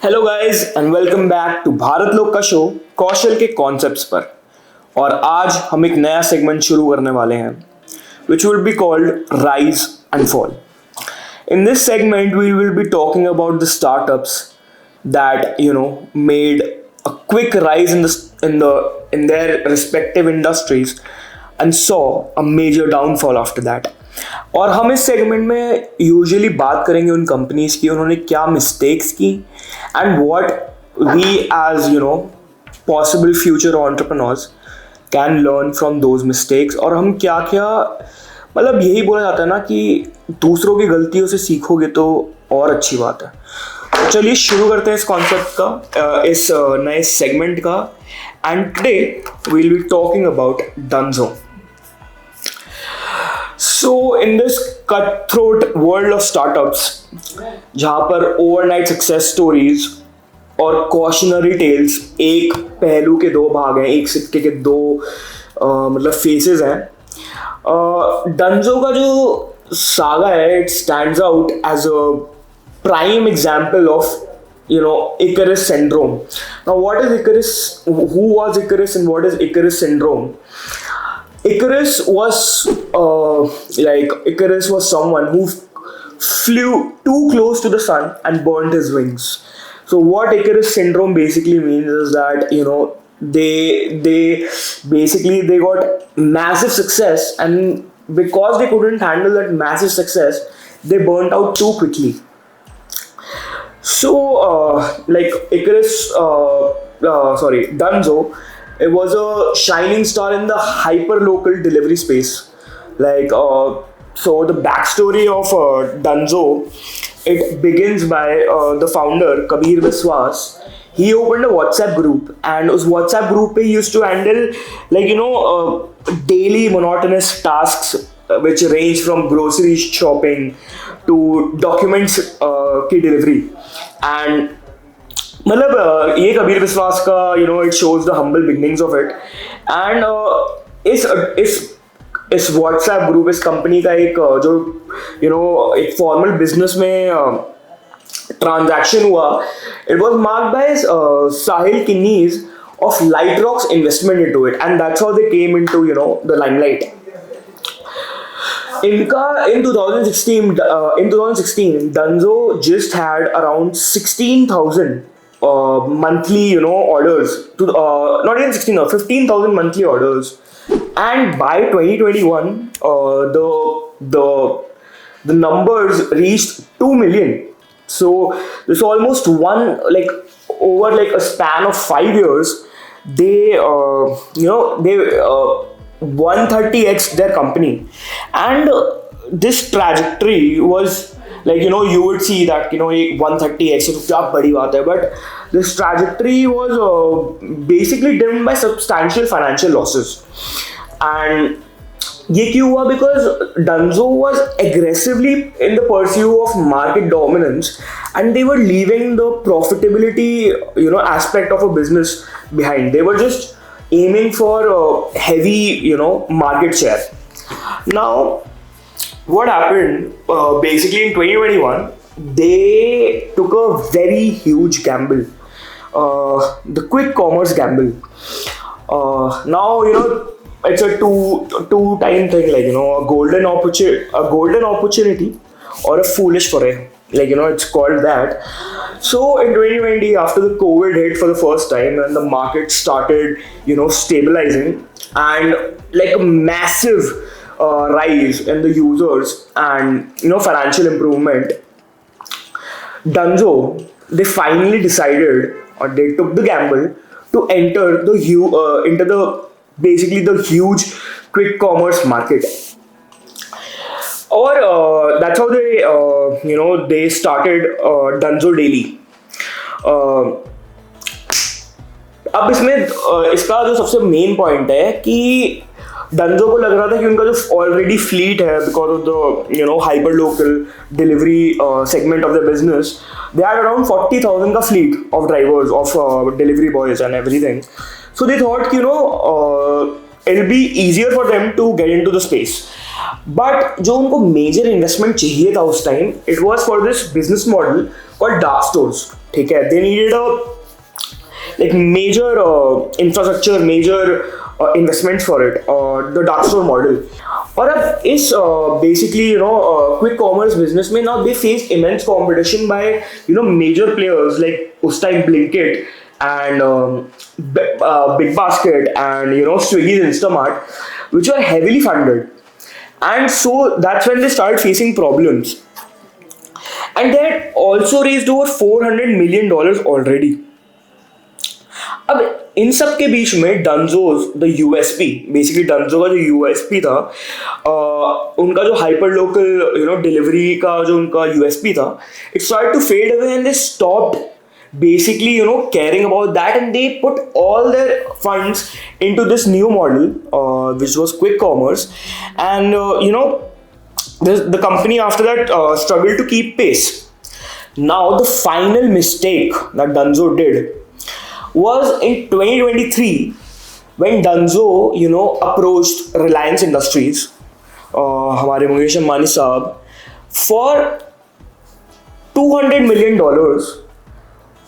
Hello guys and welcome back to Bharat Lok का show कौशल के concepts पर। और आज हम एक नया सेगमेंट शुरू करने वाले हैं which will be called rise and fall. In this segment we will be talking about the startups that made a quick rise in their respective industries and saw a major downfall after that. और हम इस segment में usually बात करेंगे उन companies की उन्होंने क्या मिस्टेक्स की and what we as possible future entrepreneurs can learn from those mistakes. और हम क्या क्या मतलब यही बोला जाता है ना कि दूसरों की गलतियों से सीखोगे तो और अच्छी बात है। तो चलिए शुरू करते हैं इस कॉन्सेप्ट का इस नए सेगमेंट का। And today we will be talking about Dunzo. So in this cutthroat world of startups, जहाँ पर overnight success stories और cautionary tales एक पहलू के दो भाग हैं, एक सिक्के के दो मतलब faces हैं। डंजो का जो सागा है, it stands out as a prime example of Icarus syndrome. Now what is Icarus? Who was Icarus and what is Icarus syndrome? Icarus was someone who flew too close to the sun and burned his wings. So what Icarus syndrome basically means is that they got massive success, and because they couldn't handle that massive success, they burnt out too quickly. So Dunzo. It was a shining star in the hyper-local delivery space. So the backstory of Dunzo, it begins by the founder, Kabir Biswas. He opened a WhatsApp group, and उस WhatsApp group पे he used to handle daily monotonous tasks which range from grocery shopping to documents की delivery. And मतलब ये कबीर विश्वास का it shows the humble beginnings of it. And इस WhatsApp group इस company का एक जो एक फॉर्मल बिजनेस में ट्रांजैक्शन हुआ, it was marked by Sahil किन्नीज of light rocks investment into it, and that's how they came into the limelight. इनका in 2016 Dunzo just had around 16,000 monthly orders to not even 16 or 15,000 monthly orders, and by 2021 the numbers reached 2 million. So this almost over a span of 5 years they 130x their company. And this trajectory was you would see that 130x तो क्या बड़ी बात है, but this trajectory was basically driven by substantial financial losses. And ये क्यों हुआ? Because Dunzo was aggressively in the pursuit of market dominance, and they were leaving the profitability aspect of a business behind. They were just aiming for heavy market share. Now what happened basically in 2021, they took a very huge gamble, the quick commerce gamble. Now it's a two time thing, a golden opportunity or a foolish foray, it's called that. So in 2020, after the COVID hit for the first time and the market started stabilizing, and a massive rise in the users and financial improvement, Dunzo, they finally decided, or they took the gamble to enter into the basically the huge quick commerce market. Or that's how they they started Dunzo Daily. अब इसमें इसका जो सबसे main point है कि डंजो को लग रहा था कि उनका जो ऑलरेडी फ्लीट है, because of the hyper local delivery segment of the business, they had around 40,000 का fleet of drivers, of delivery boys and everything. So they thought कि it'll be easier for them to get into the space. But जो उनको major investment चाहिए था उस time, it was for this business model called dark stores. ठीक है, they needed a like major infrastructure, major investments for it, the dark store model. और अब इस basically quick commerce business में now they face immense competition by major players like उस time Blinkit and Big Basket and Swiggy's Instamart, which were heavily funded, and so that's when they started facing problems, and they had also raised over $400 million already. अब इन सब के बीच में डंजोज the USP, basically Dunzo का जो USP था, उनका जो hyper local delivery का जो उनका यूएसपी था, it started to fade away and they stopped basically caring about that, and they put all their funds into this new model, which was quick commerce, and the company after that struggled to keep pace. Now the final mistake that Dunzo did was in 2023 when Dunzo approached Reliance Industries, हमारे मुकेश अंबानी साहब, for $200 million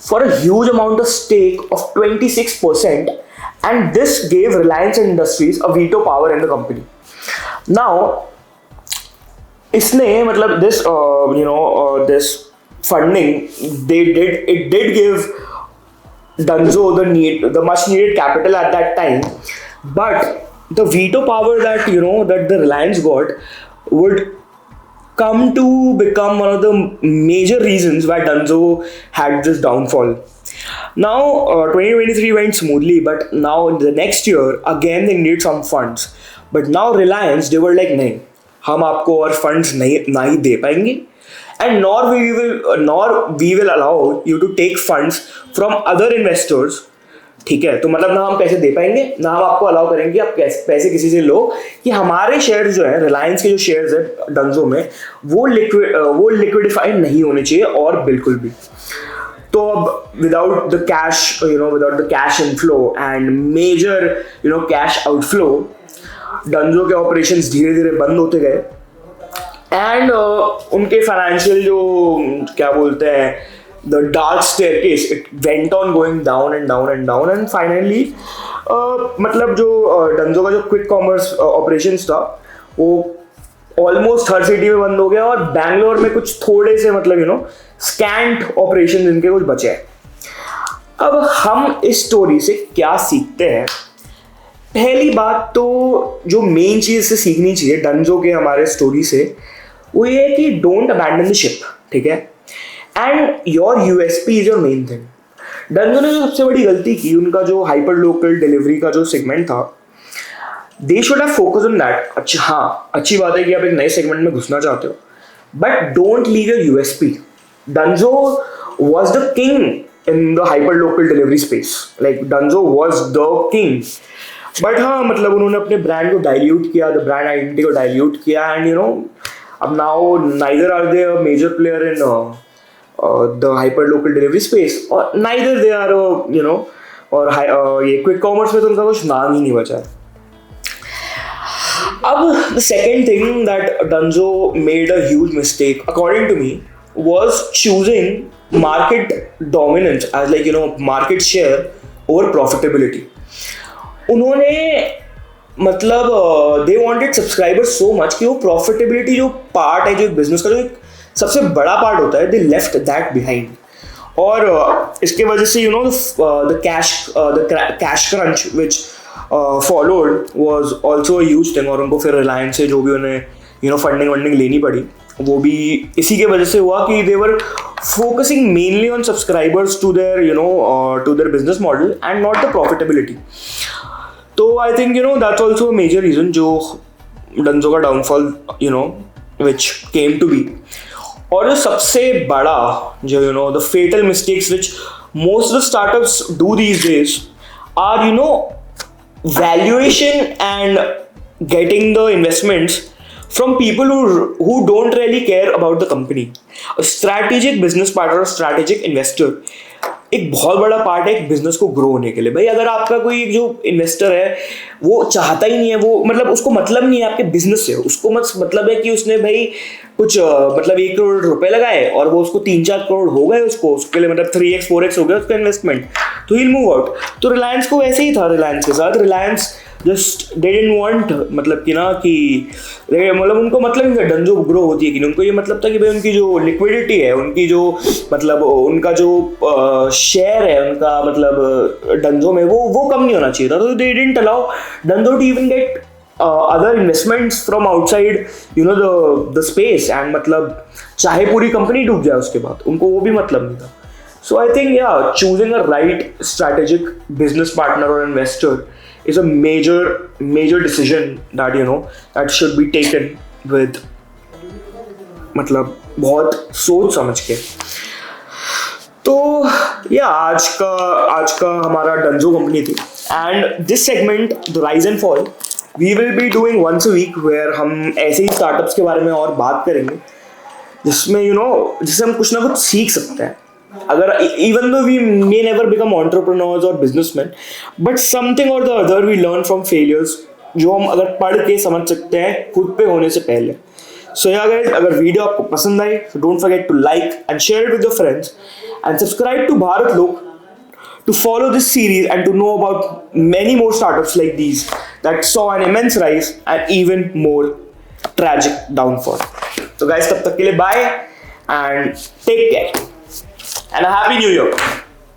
for a huge amount of stake of 26%, and this gave Reliance Industries a veto power in the company. Now इसने मतलब this funding it did give Dunzo the much needed capital at that time, but the veto power that that the Reliance got would come to become one of the major reasons why Dunzo had this downfall. Now 2023 went smoothly, but now the next year again they need some funds, but now Reliance, they were like, नहीं, हम आपको और funds नहीं दे पाएंगे, and nor we will allow you to take funds from other investors. ठीक है, तो मतलब ना हम पैसे दे पाएंगे, ना हम आपको अलाउ करेंगे आप पैसे किसी से लो, कि हमारे शेयर्स जो है, रिलायंस के जो शेयर्स है डंजो में, वो लिक्विडिफाई नहीं होने चाहिए और बिल्कुल भी. तो अब without the cash inflow and major cash outflow, Dunzo के ऑपरेशंस धीरे धीरे बंद होते गए, एंड उनके फाइनेंशियल जो क्या बोलते हैं, the dark staircase, it went on going down and down and down, and finally मतलब जो डंजो का जो क्विक कॉमर्स ऑपरेशंस था वो ऑलमोस्ट हर सिटी में बंद हो गया, और बैंगलोर में कुछ थोड़े से मतलब स्कैंट ऑपरेशन इनके कुछ बचे हैं. अब हम इस स्टोरी से क्या सीखते हैं? पहली बात तो जो मेन चीज से सीखनी चाहिए डंजो के हमारे स्टोरी से, वो ये है कि डोंट अबैंडन द शिप. ठीक है, and your USP is your main thing. Dunzo ने जो सबसे बड़ी गलती की, उनका जो हाइपर लोकल डिलीवरी का जो सेगमेंट था, they should have focus on that. अच्छा, हाँ, अच्छी बात है कि आप एक नए सेगमेंट में घुसना चाहते हो, but don't leave your USP. Dunzo was the king in the hyper local delivery space, like Dunzo was the king. But हाँ, मतलब उन्होंने अपने ब्रांड को डाइल्यूट किया, द ब्रांड आइडेंटिटी को डाइल्यूट किया, एंड अब now neither are they a major player in the hyper local delivery space, or neither they are और ये क्विक कॉमर्स में तो उनका कुछ नाम ही नहीं बचा है. अब the second thing that Dunzo made a huge mistake according to me was choosing market dominance as like market share over profitability. उन्होंने मतलब they wanted subscribers so much कि वो profitability जो पार्ट है, जो एक बिजनेस का जो एक सबसे बड़ा पार्ट होता है, दे लेफ्ट दैट बिहाइंड. और इसके वजह से the cash crunch which followed was also a huge thing, और उनको फिर रिलायंस से जो भी उन्हें फंडिंग लेनी पड़ी, वो भी इसी के वजह से हुआ कि they were focusing mainly on subscribers to their business model and not the profitability. तो I think that's also a major reason जो डंजो का downfall which came to be. और जो सबसे बड़ा जो the fatal mistakes which most of the startups do these days are valuation and getting the investments from people who don't really care about the company. A strategic business partner or strategic investor एक बहुत बड़ा part है एक business को grow होने के लिए। भाई अगर आपका कोई जो इन्वेस्टर है वो चाहता ही नहीं है, वो मतलब उसको मतलब नहीं है आपके बिजनेस से, उसको मतलब है कि उसने भाई कुछ मतलब 1 करोड़ रुपए लगाए और वो उसको 3-4 करोड़ हो गए, उसके लिए मतलब 3x 4x हो गया उसका इन्वेस्टमेंट, तो ही मूव आउट। तो रिलायंस को वैसे ही था, रिलायंस के साथ Reliance just they didn't want, मतलब कि ना कि मतलब उनको मतलब नहीं था डंजो ग्रो होती है कि नहीं, उनको ये मतलब था कि भाई उनकी जो लिक्विडिटी है, उनकी जो मतलब उनका जो शेयर है उनका मतलब डंजो में वो कम नहीं होना चाहिए था। तो they didn't allow Dunzo to even get other investments from outside the space, and मतलब चाहे पूरी कंपनी डूब जाए उसके बाद उनको वो भी मतलब नहीं था। So I think choosing a right strategic business partner or investor is a major decision that that should be taken with मतलब बहुत सोच समझ के। तो आज का हमारा डंजो कंपनी थी, and this segment the rise and fall we will be doing once a week, where हम ऐसे ही स्टार्टअप्स के बारे में और बात करेंगे जिसमें जिससे हम कुछ ना कुछ सीख सकते हैं। अगर even though we may never become entrepreneurs और बिजनेसमैन, बट समथिंग और the other we learn from failures, जो हम अगर पढ़ के समझ सकते हैं खुद पे होने से पहले। सो गाइस, अगर वीडियो आपको पसंद आई तो don't forget to like and share it with your friends and subscribe to Bharat Lok to follow this series and to know about many more startups like these that saw an immense rise and even more tragic downfall. So guys, tab tak ke liye bye and take care and a happy new year.